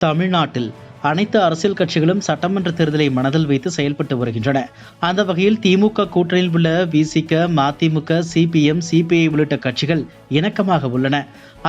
தமிழ்நாட்டில் அனைத்து அரசியல் கட்சிகளும் சட்டமன்ற தேர்தலை மனதில் வைத்து செயல்பட்டு வருகின்றன. அந்த வகையில் திமுக கூட்டணியில் உள்ள விசிக, மதிமுக, சிபிஎம், சிபிஐ உள்ளிட்ட கட்சிகள் இணக்கமாக உள்ளன.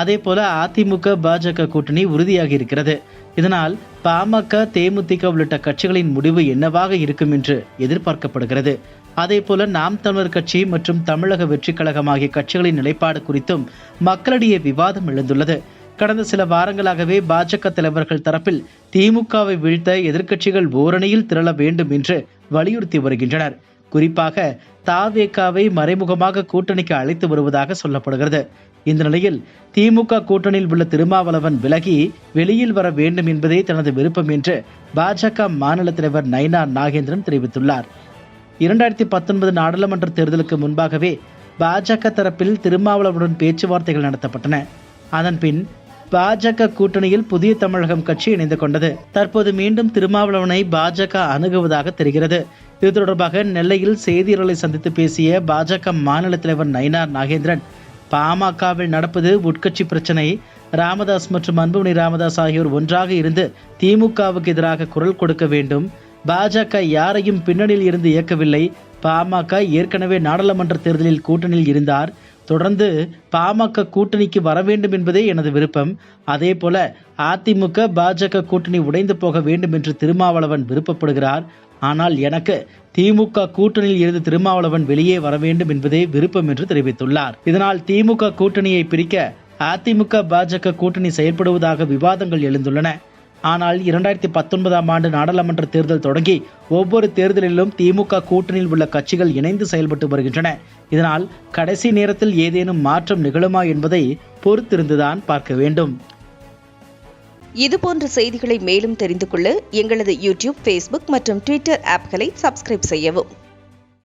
அதேபோல அதிமுக, பாஜக கூட்டணி உறுதியாகி இருக்கிறது. இதனால் பாமக, தேமுதிக உள்ளிட்ட கட்சிகளின் முடிவு என்னவாக இருக்கும் என்று எதிர்பார்க்கப்படுகிறது. அதேபோல நாம் தமிழர் கட்சி மற்றும் தமிழக வெற்றி கழகம் ஆகிய கட்சிகளின் நிலைப்பாடு குறித்தும் மக்களிடையே விவாதம் எழுந்துள்ளது. கடந்த சில வாரங்களாகவே பாஜக தலைவர்கள் தரப்பில் திமுகவை வீழ்த்த எதிர்க்கட்சிகள் ஓரணியில் திரள வேண்டும் என்று வலியுறுத்தி வருகின்றனர். குறிப்பாக தவேகாவை மறைமுகமாக கூட்டணிக்கு அழைத்து வருவதாக சொல்லப்படுகிறது. இந்த நிலையில் திமுக கூட்டணியில் உள்ள திருமாவளவன் விலகி வெளியில் வர வேண்டும் என்பதே தனது விருப்பம் என்று பாஜக மாநில தலைவர் நயினார் நாகேந்திரன் தெரிவித்துள்ளார். 2019 நாடாளுமன்ற தேர்தலுக்கு முன்பாகவே பாஜக தரப்பில் திருமாவளவனுடன் பேச்சுவார்த்தைகள் நடத்தப்பட்டன. அதன்பின் பாஜக கூட்டணியில் புதிய தமிழகம் கட்சி இணைந்து கொண்டது. தற்போது மீண்டும் திருமாவளவனை பாஜக அணுகுவதாக தெரிகிறது. இது தொடர்பாக நெல்லையில் செய்தியாளர்களை சந்தித்து பேசிய பாஜக மாநில தலைவர் நயினார் நாகேந்திரன், பாமகவில் நடப்பது உட்கட்சி பிரச்சனை. ராமதாஸ் மற்றும் அன்புமணி ராமதாஸ் ஆகியோர் ஒன்றாக இருந்து திமுகவுக்கு எதிராக குரல் கொடுக்க வேண்டும். பாஜக யாரையும் பின்னணியில் இருந்து இயக்கவில்லை. பாமக ஏற்கனவே நாடாளுமன்ற தேர்தலில் கூட்டணியில் இருந்தார். தொடர்ந்து பாமக கூட்டணிக்கு வர வேண்டும் என்பதே எனது விருப்பம். அதே போல அதிமுக, பாஜக கூட்டணி உடைந்து போக வேண்டும் என்று திருமாவளவன் விருப்பப்படுகிறார். ஆனால் எனக்கு திமுக கூட்டணியில் இருந்து திருமாவளவன் வெளியே வர வேண்டும் என்பதே விருப்பம் என்று தெரிவித்துள்ளார். இதனால் திமுக கூட்டணியை பிரிக்க அதிமுக, பாஜக கூட்டணி செயல்படுவதாக விவாதங்கள் எழுந்துள்ளன. ஆனால் 2019 ஆண்டு நாடாளுமன்ற தேர்தல் தொடங்கி ஒவ்வொரு தேர்தலிலும் திமுக கூட்டணியில் உள்ள கட்சிகள் இணைந்து செயல்பட்டு வருகின்றன. இதனால் கடைசி நேரத்தில் ஏதேனும் மாற்றம் நிகழுமா என்பதை பொறுத்திருந்துதான் பார்க்க வேண்டும். இதுபோன்ற செய்திகளை மேலும் தெரிந்து கொள்ள எங்களது யூடியூப், ஃபேஸ்புக் மற்றும் ட்விட்டர் ஆப்களை சப்ஸ்கிரைப் செய்யவும்.